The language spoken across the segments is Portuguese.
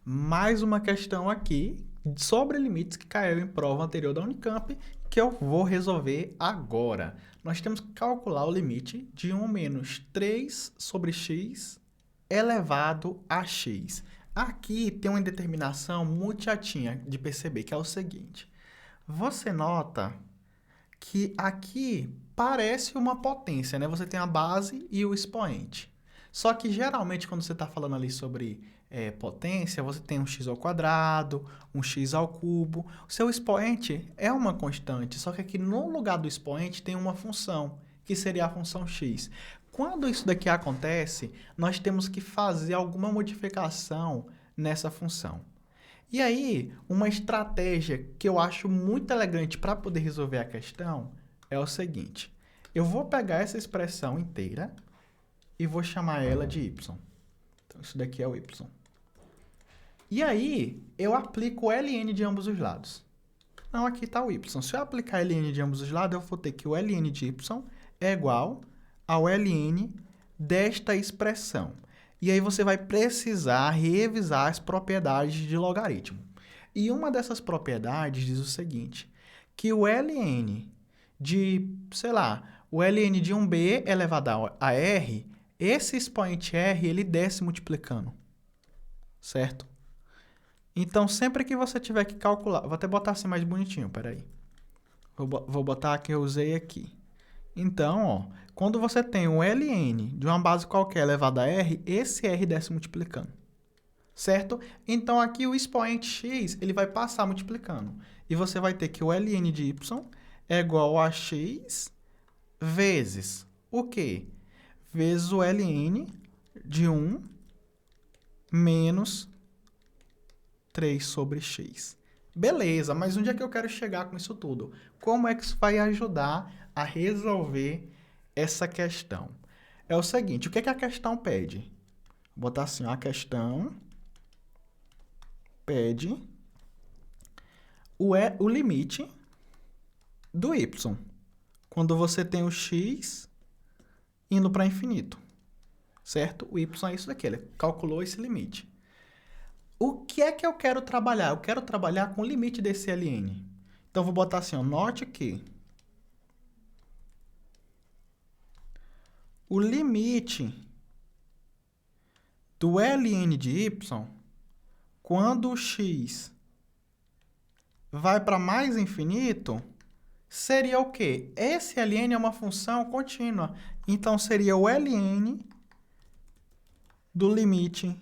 mais uma questão aqui sobre limites que caiu em prova anterior da Unicamp, que eu vou resolver agora. Nós temos que calcular o limite de 1 menos 3 sobre x elevado a x. Aqui tem uma determinação muito chatinha de perceber, que é o seguinte. Você nota que aqui parece uma potência, né? Você tem a base e o expoente. Só que, geralmente, quando você está falando ali sobre potência, você tem um x ao quadrado, um x ao cubo. O seu expoente é uma constante, só que aqui no lugar do expoente tem uma função, que seria a função x. Quando isso daqui acontece, nós temos que fazer alguma modificação nessa função. E aí, uma estratégia que eu acho muito elegante para poder resolver a questão é o seguinte. Eu vou pegar essa expressão inteira e vou chamar ela de y. Então, isso daqui é o y. E aí, eu aplico o ln de ambos os lados. Então, aqui está o y. Se eu aplicar ln de ambos os lados, eu vou ter que o ln de y é igual ao ln desta expressão. E aí você vai precisar revisar as propriedades de logaritmo. E uma dessas propriedades diz o seguinte, que o ln de, sei lá, o ln de 1b elevado a r, esse expoente r, ele desce multiplicando, certo? Então, sempre que você tiver que calcular, vou até botar assim mais bonitinho, peraí. Vou botar a que eu usei aqui. Então, ó, quando você tem um ln de uma base qualquer elevado a r, esse r desce multiplicando, certo? Então, aqui o expoente x, ele vai passar multiplicando. E você vai ter que o ln de y é igual a x vezes o quê? Vezes o ln de 1 menos 3 sobre x. Beleza, mas onde é que eu quero chegar com isso tudo? Como é que isso vai ajudar a resolver essa questão? É o seguinte, o que é que a questão pede? Vou botar assim, ó, a questão pede o limite do y, quando você tem o x indo para infinito, certo? O y é isso daqui, ele calculou esse limite. O que é que eu quero trabalhar? Eu quero trabalhar com o limite desse ln. Então, vou botar assim, ó, note que o limite do ln de y, quando o x vai para mais infinito, seria o quê? Esse ln é uma função contínua. Então, seria o ln do limite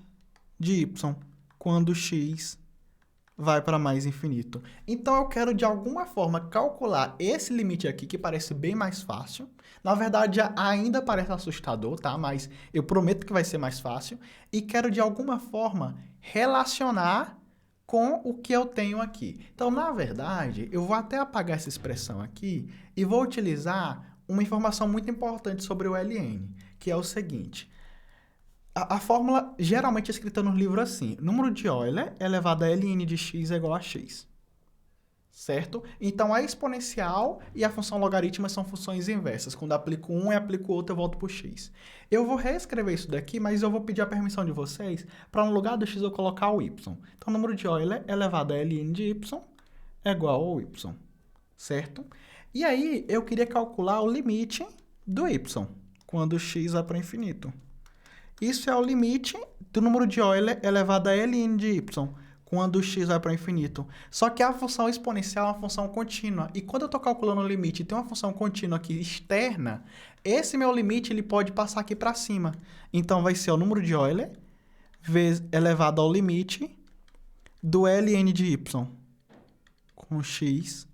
de y, quando x vai para mais infinito. Então, eu quero, de alguma forma, calcular esse limite aqui, que parece bem mais fácil. Na verdade, ainda parece assustador, tá? Mas eu prometo que vai ser mais fácil. E quero, de alguma forma, relacionar com o que eu tenho aqui. Então, na verdade, eu vou até apagar essa expressão aqui e vou utilizar uma informação muito importante sobre o ln, que é o seguinte. A fórmula geralmente é escrita no livro assim, número de Euler elevado a ln de x é igual a x, certo? Então, a exponencial e a função logarítmica são funções inversas. Quando eu aplico um e aplico o outro, eu volto para o x. Eu vou reescrever isso daqui, mas eu vou pedir a permissão de vocês para, no lugar do x, eu colocar o y. Então, o número de Euler elevado a ln de y é igual ao y, certo? E aí, eu queria calcular o limite do y, quando x vai para o infinito. Isso é o limite do número de Euler elevado a ln de y, quando o x vai para o infinito. Só que a função exponencial é uma função contínua. E quando eu estou calculando o limite e tem uma função contínua aqui externa, esse meu limite ele pode passar aqui para cima. Então, vai ser o número de Euler elevado ao limite do ln de y, com x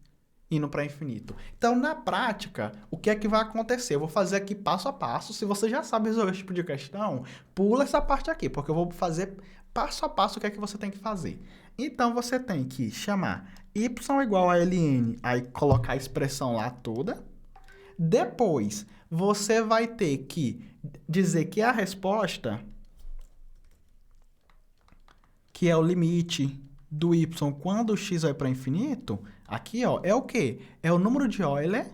indo para infinito. Então, na prática, o que é que vai acontecer? Eu vou fazer aqui passo a passo. Se você já sabe resolver esse tipo de questão, pula essa parte aqui, porque eu vou fazer passo a passo o que é que você tem que fazer. Então, você tem que chamar y igual a ln, aí colocar a expressão lá toda. Depois, você vai ter que dizer que a resposta, que é o limite do y quando o x vai para infinito, aqui, ó, é o quê? É o número de Euler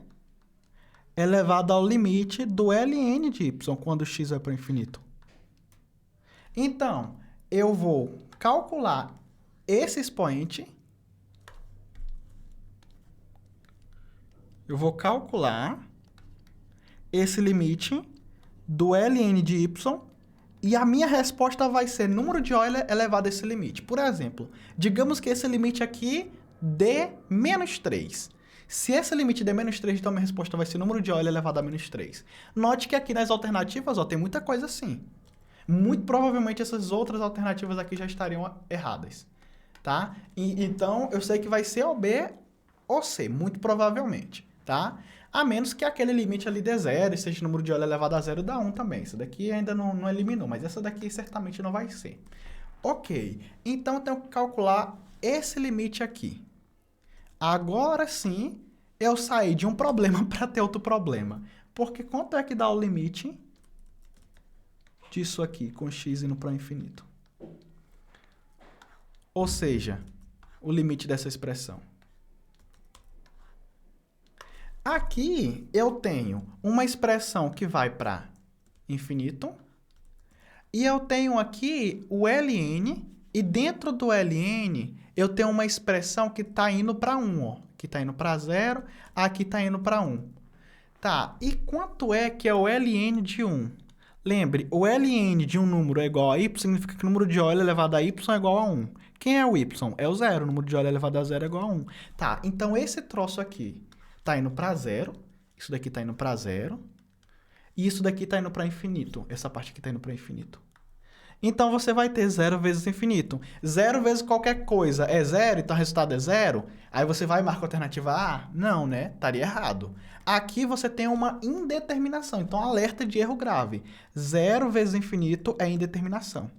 elevado ao limite do ln de y quando o x vai para o infinito. Então, eu vou calcular esse expoente. Eu vou calcular esse limite do ln de y e a minha resposta vai ser número de Euler elevado a esse limite. Por exemplo, digamos que esse limite aqui dê menos 3. Se esse limite der menos 3, então a minha resposta vai ser número de Euler elevado a menos 3. Note que aqui nas alternativas tem muita coisa assim. Muito provavelmente essas outras alternativas aqui já estariam erradas. Tá? Então, eu sei que vai ser ou B ou C, muito provavelmente. Tá? A menos que aquele limite ali dê 0 e seja o número de Euler elevado a 0 dá 1 também. Isso daqui ainda não eliminou, mas essa daqui certamente não vai ser. Ok, então eu tenho que calcular esse limite aqui. Agora sim, eu saí de um problema para ter outro problema. Porque quanto é que dá o limite disso aqui, com x indo para o infinito? Ou seja, o limite dessa expressão. Aqui eu tenho uma expressão que vai para infinito. E eu tenho aqui o ln. E dentro do ln, eu tenho uma expressão que está indo para 1. Ó. Aqui está indo para 0, aqui está indo para 1. Tá, e quanto é que é o ln de 1? Lembre, o ln de um número é igual a y, significa que o número de Euler elevado a y é igual a 1. Quem é o y? É o 0. O número de Euler elevado a 0 é igual a 1. Tá, então esse troço aqui está indo para 0, isso daqui está indo para 0, e isso daqui está indo para infinito. Essa parte aqui está indo para infinito. Então, você vai ter 0 vezes infinito. 0 vezes qualquer coisa é 0, então o resultado é 0. Aí você vai e marca a alternativa A? Não, né? Estaria errado. Aqui você tem uma indeterminação, então alerta de erro grave. 0 vezes infinito é indeterminação.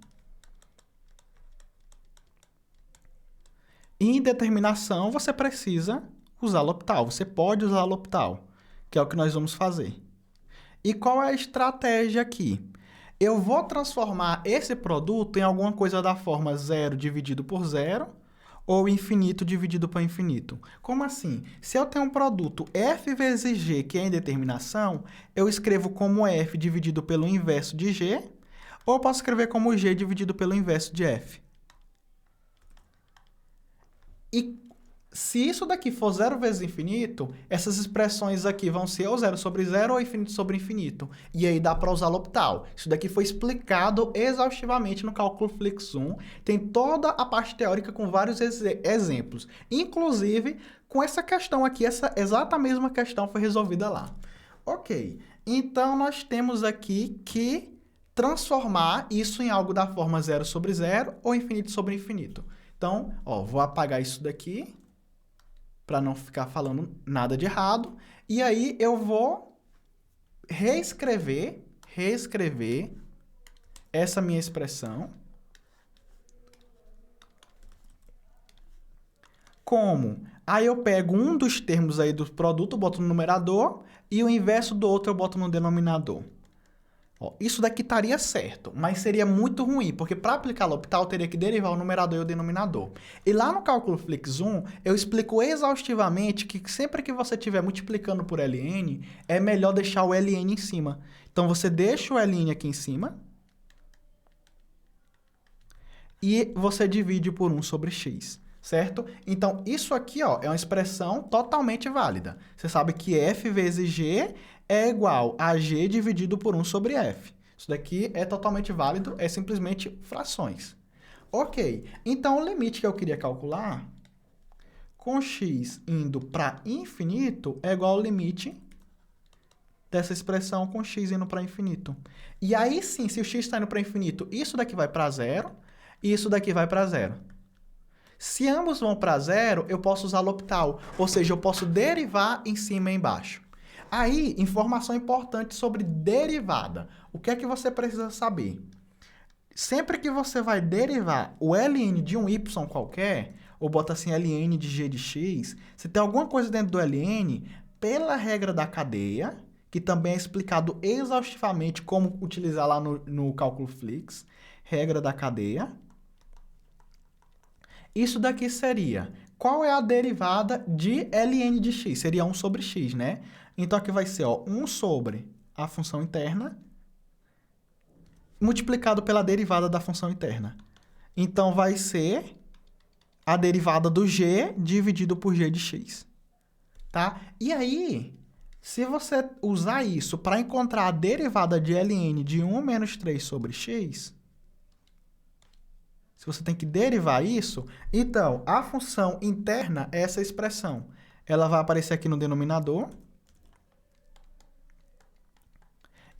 Indeterminação, você precisa usar L'Hopital. Você pode usar L'Hopital, que é o que nós vamos fazer. E qual é a estratégia aqui? Eu vou transformar esse produto em alguma coisa da forma 0 dividido por 0 ou infinito dividido por infinito. Como assim? Se eu tenho um produto f vezes g, que é indeterminação, eu escrevo como f dividido pelo inverso de g, ou eu posso escrever como g dividido pelo inverso de f. E se isso daqui for 0 vezes infinito, essas expressões aqui vão ser ou 0 sobre 0 ou infinito sobre infinito. E aí dá para usar L'Hopital. Isso daqui foi explicado exaustivamente no cálculo Flix 1. Tem toda a parte teórica com vários exemplos. Inclusive, com essa questão aqui, essa exata mesma questão foi resolvida lá. Ok, então nós temos aqui que transformar isso em algo da forma 0 sobre 0 ou infinito sobre infinito. Então, ó, vou apagar isso daqui, para não ficar falando nada de errado. E aí eu vou reescrever essa minha expressão como? Aí eu pego um dos termos aí do produto, boto no numerador, e o inverso do outro eu boto no denominador. Ó, isso daqui estaria certo, mas seria muito ruim, porque para aplicar L'Hopital eu teria que derivar o numerador e o denominador. E lá no cálculo Flix 1, eu explico exaustivamente que sempre que você estiver multiplicando por ln, é melhor deixar o ln em cima. Então, você deixa o ln aqui em cima e você divide por 1 sobre x, certo? Então, isso aqui ó, é uma expressão totalmente válida. Você sabe que f vezes g é igual a g dividido por 1 sobre f. Isso daqui é totalmente válido, é simplesmente frações. Ok, então o limite que eu queria calcular com x indo para infinito é igual ao limite dessa expressão com x indo para infinito. E aí sim, se o x está indo para infinito, isso daqui vai para 0 e isso daqui vai para 0. Se ambos vão para 0, eu posso usar L'Hopital, ou seja, eu posso derivar em cima e embaixo. Aí, informação importante sobre derivada. O que é que você precisa saber? Sempre que você vai derivar o ln de um y qualquer, ou bota assim ln de g de x, se tem alguma coisa dentro do ln, pela regra da cadeia, que também é explicado exaustivamente como utilizar lá no cálculo Flix, regra da cadeia, isso daqui seria, qual é a derivada de ln de x? Seria 1 sobre x, né? Então, aqui vai ser ó, 1 sobre a função interna multiplicado pela derivada da função interna. Então, vai ser a derivada do g dividido por g de x. Tá? E aí, se você usar isso para encontrar a derivada de ln de 1 menos 3 sobre x, se você tem que derivar isso, então, a função interna é essa expressão. Ela vai aparecer aqui no denominador.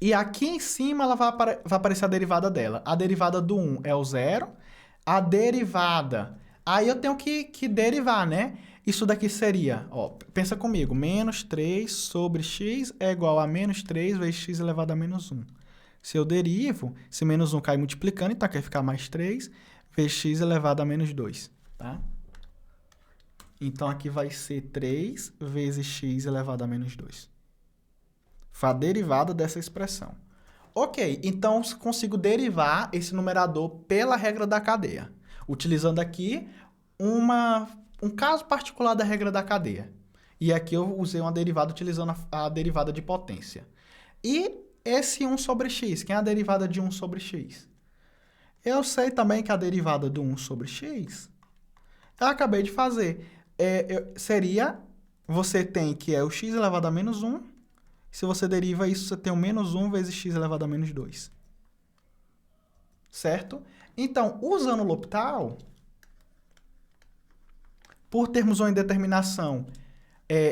E aqui em cima ela vai aparecer a derivada dela. A derivada do 1 é o 0. A derivada... Aí eu tenho que derivar, né? Isso daqui seria, ó, pensa comigo, menos 3 sobre x é igual a menos 3 vezes x elevado a menos 1. Se eu derivo, se menos 1 cai multiplicando, então aqui vai ficar mais 3 vezes x elevado a menos 2, tá? Então aqui vai ser 3 vezes x elevado a menos 2. Foi a derivada dessa expressão. Ok, então consigo derivar esse numerador pela regra da cadeia, utilizando aqui um caso particular da regra da cadeia. E aqui eu usei uma derivada utilizando a derivada de potência. E esse 1 sobre x, que é a derivada de 1 sobre x? Eu sei também que a derivada do 1 sobre x, eu acabei de fazer. Seria, você tem que é o x elevado a menos 1. Se você deriva isso, você tem o menos 1 vezes x elevado a menos 2. Certo? Então, usando o L'Hopital, por termos uma indeterminação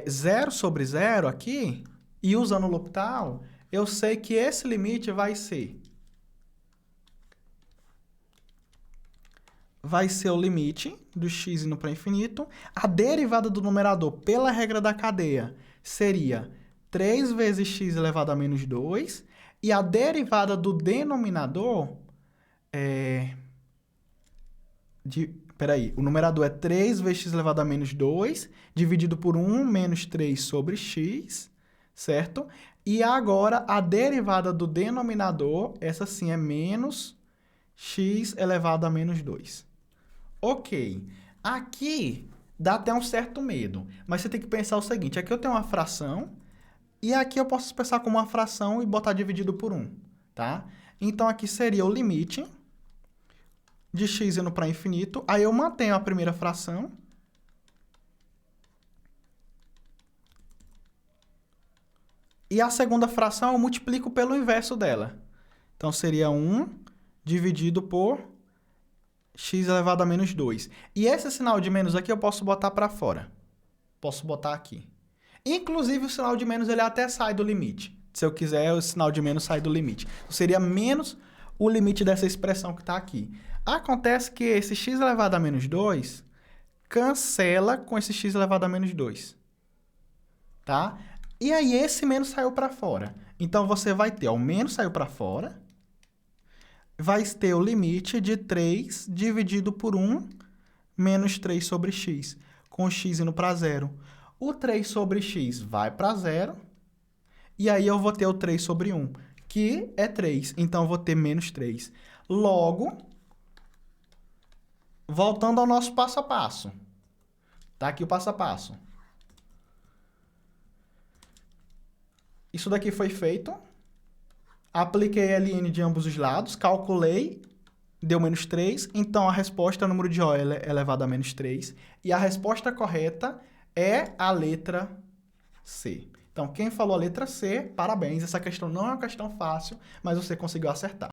0 sobre 0 aqui, e usando o L'Hopital, eu sei que esse limite vai ser o limite do x indo para infinito. A derivada do numerador pela regra da cadeia seria 3 vezes x elevado a menos 2. E a derivada do denominador o numerador é 3 vezes x elevado a menos 2, dividido por 1 menos 3 sobre x, certo? E agora, a derivada do denominador, essa sim é menos x elevado a menos 2. Ok. Aqui dá até um certo medo, mas você tem que pensar o seguinte, aqui eu tenho uma fração, e aqui eu posso expressar como uma fração e botar dividido por 1, tá? Então, aqui seria o limite de x indo para infinito, aí eu mantenho a primeira fração, e a segunda fração eu multiplico pelo inverso dela. Então, seria 1 dividido por x elevado a menos 2. E esse sinal de menos aqui eu posso botar para fora. Posso botar aqui. Inclusive, o sinal de menos ele até sai do limite. Se eu quiser, o sinal de menos sai do limite. Então, seria menos o limite dessa expressão que está aqui. Acontece que esse x elevado a menos 2 cancela com esse x elevado a menos 2. Tá? E aí, esse menos saiu para fora. Então, você vai ter, o menos saiu para fora, vai ter o limite de 3 dividido por 1 menos 3 sobre x, com x indo para 0. O 3 sobre x vai para 0, e aí eu vou ter o 3 sobre 1, que é 3. Então, eu vou ter menos 3. Logo, voltando ao nosso passo a passo. Tá aqui o passo a passo. Isso daqui foi feito. Apliquei ln de ambos os lados, calculei, deu menos 3. Então, a resposta é o número de O elevado a menos 3. E a resposta correta é a letra C. Então, quem falou a letra C, parabéns. Essa questão não é uma questão fácil, mas você conseguiu acertar.